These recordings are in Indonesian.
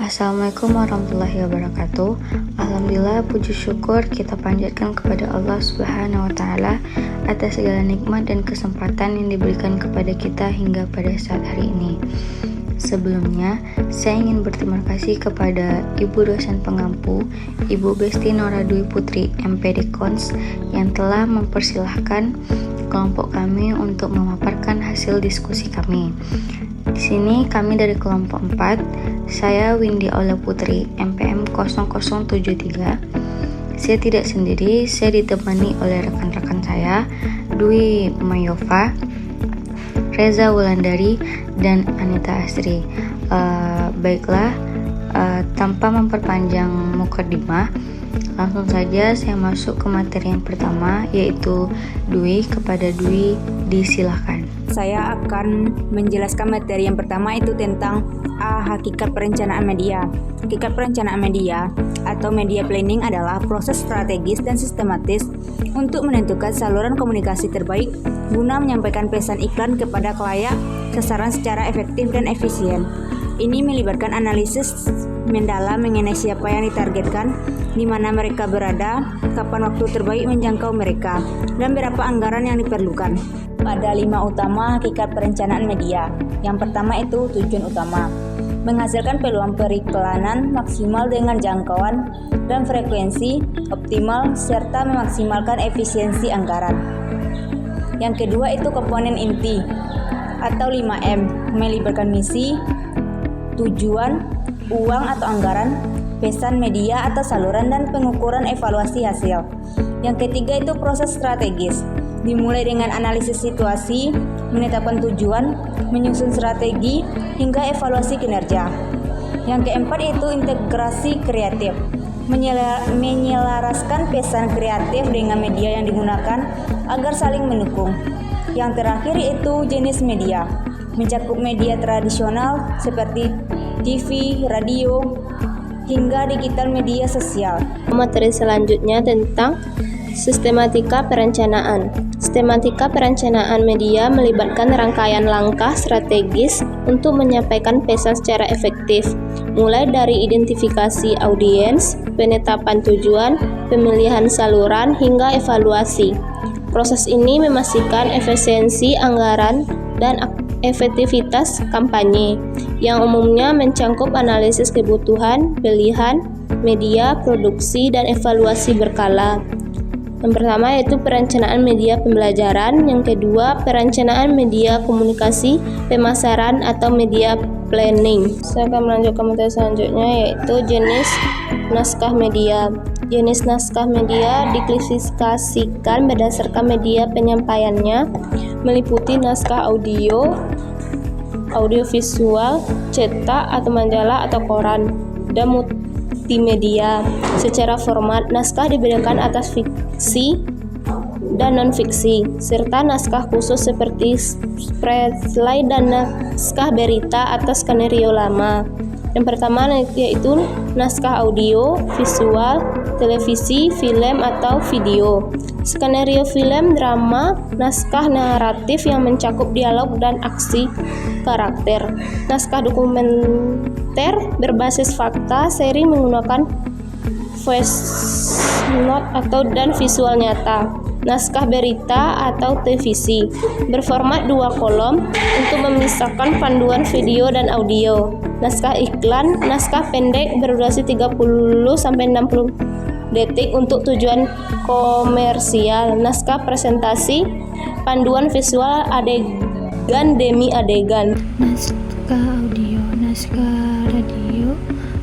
Assalamualaikum warahmatullahi wabarakatuh. Alhamdulillah, puji syukur kita panjatkan kepada Allah Subhanahu wa Ta'ala atas segala nikmat dan kesempatan yang diberikan kepada kita hingga pada saat hari ini. Sebelumnya, saya ingin berterima kasih kepada Ibu dosen pengampu, Ibu Besti Nora Dwi Putri MPD Kons yang telah mempersilahkan kelompok kami untuk memaparkan hasil diskusi kami. Di sini kami dari kelompok 4, saya Windy Aula Putri MPM 0073. Saya tidak sendiri, saya ditemani oleh rekan-rekan saya, Dwi Mayova, Reza Wulandari, dan Anita Asri. Baiklah, tanpa memperpanjang mukadimah, langsung saja saya masuk ke materi yang pertama, yaitu Dwi. Kepada Dwi, disilahkan. Saya akan menjelaskan materi yang pertama, itu tentang hakikat perencanaan media. Hakikat perencanaan media atau media planning adalah proses strategis dan sistematis untuk menentukan saluran komunikasi terbaik guna menyampaikan pesan iklan kepada klien sasaran secara efektif dan efisien. Ini melibatkan analisis mendalam mengenai siapa yang ditargetkan, di mana mereka berada, kapan waktu terbaik menjangkau mereka, dan berapa anggaran yang diperlukan. Ada 5 utama hakikat perencanaan media. Yang pertama itu tujuan utama, menghasilkan peluang periklanan maksimal dengan jangkauan dan frekuensi optimal serta memaksimalkan efisiensi anggaran. Yang kedua itu komponen inti atau 5M, melibatkan misi, tujuan, uang atau anggaran, pesan media atau saluran, dan pengukuran evaluasi hasil. Yang ketiga itu proses strategis, dimulai dengan analisis situasi, menetapkan tujuan, menyusun strategi, hingga evaluasi kinerja. Yang keempat itu integrasi kreatif, menyelaraskan pesan kreatif dengan media yang digunakan agar saling mendukung. Yang terakhir itu jenis media, mencakup media tradisional seperti TV, radio, hingga digital media sosial. Materi selanjutnya tentang sistematika perencanaan. Sistematika perencanaan media melibatkan rangkaian langkah strategis untuk menyampaikan pesan secara efektif, mulai dari identifikasi audiens, penetapan tujuan, pemilihan saluran, hingga evaluasi. Proses ini memastikan efisiensi anggaran dan efektivitas kampanye, yang umumnya mencangkup analisis kebutuhan, pilihan, media, produksi, dan evaluasi berkala. Yang pertama yaitu perencanaan media pembelajaran, yang kedua perencanaan media komunikasi, pemasaran atau media planning. Saya akan melanjutkan materi selanjutnya, yaitu jenis naskah media. Jenis naskah media diklasifikasikan berdasarkan media penyampaiannya, meliputi naskah audio, audiovisual, cetak atau majalah atau koran, dan multimedia. Secara format, naskah dibedakan atas fiksi dan non-fiksi, serta naskah khusus seperti spreadslide dan naskah berita atau skenario lama. Yang pertama yaitu naskah audio, visual, televisi, film atau video. Skenario film, drama, naskah naratif yang mencakup dialog dan aksi karakter. Naskah dokumenter berbasis fakta, seri menggunakan voice note dan visual nyata. Naskah berita atau televisi berformat 2 kolom untuk memisahkan panduan video dan audio. Naskah iklan, naskah pendek berdurasi 30-60 detik untuk tujuan komersial. Naskah presentasi, panduan visual adegan demi adegan. Naskah audio, naskah radio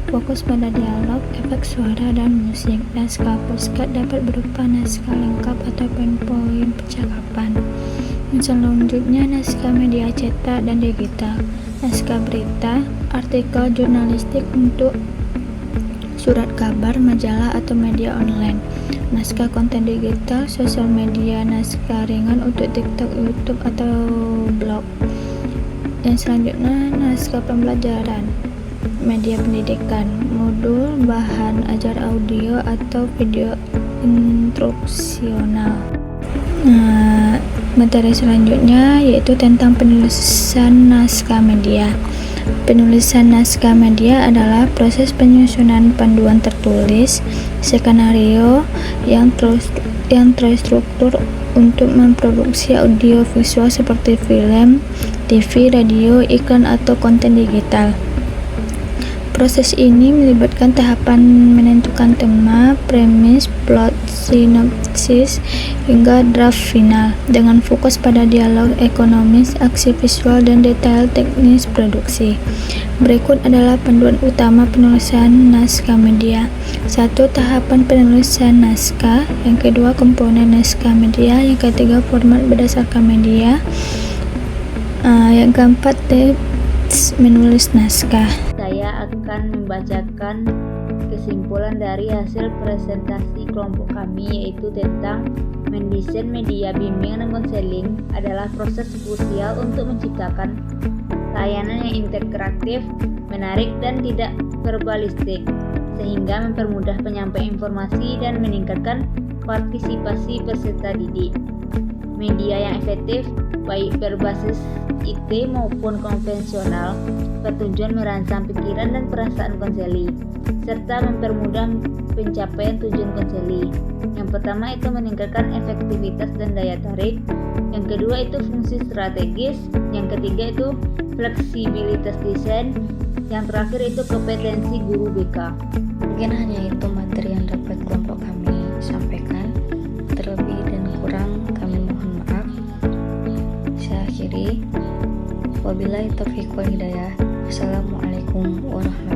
fokus pada dialog, efek suara, dan musik. Naskah postcard dapat berupa naskah lengkap atau poin-poin percakapan. Selanjutnya naskah media cetak dan digital. Naskah berita, artikel jurnalistik untuk surat kabar, majalah atau media online. Naskah konten digital, sosial media. Naskah ringan untuk TikTok, YouTube atau blog. Dan selanjutnya naskah pembelajaran, media pendidikan, modul, bahan ajar audio atau video instruksional. Materi selanjutnya yaitu tentang penulisan naskah media. Penulisan naskah media adalah proses penyusunan panduan tertulis, skenario yang terstruktur untuk memproduksi audio visual seperti film, TV, radio, iklan, atau konten digital. Proses ini melibatkan tahapan menentukan tema, premis, plot, sinopsis, hingga draft final, dengan fokus pada dialog ekonomis, aksi visual, dan detail teknis produksi. Berikut adalah panduan utama penulisan naskah media. 1. Tahapan penulisan naskah. Yang kedua, komponen naskah media. Yang ketiga, format berdasarkan media. Yang keempat, tips menulis naskah. Saya akan membacakan kesimpulan dari hasil presentasi kelompok kami, yaitu tentang mendesain media bimbingan dan konseling adalah proses krusial untuk menciptakan layanan yang interaktif, menarik, dan tidak verbalistik, sehingga mempermudah penyampaian informasi dan meningkatkan partisipasi peserta didik. Media yang efektif, baik berbasis IT maupun konvensional, bertujuan merangsang pikiran dan perasaan konseli, serta mempermudah pencapaian tujuan konseli. Yang pertama itu meningkatkan efektivitas dan daya tarik. Yang kedua itu fungsi strategis. Yang ketiga itu fleksibilitas desain. Yang terakhir itu kompetensi guru BK. Mungkin hanya itu materi yang dapat kelompok kami sampaikan. Terlebih dan kurang kami mohon maaf. Saya akhiri. Wabillahi taufiq wal hidayah. Assalamualaikum warahmatullahi wabarakatuh.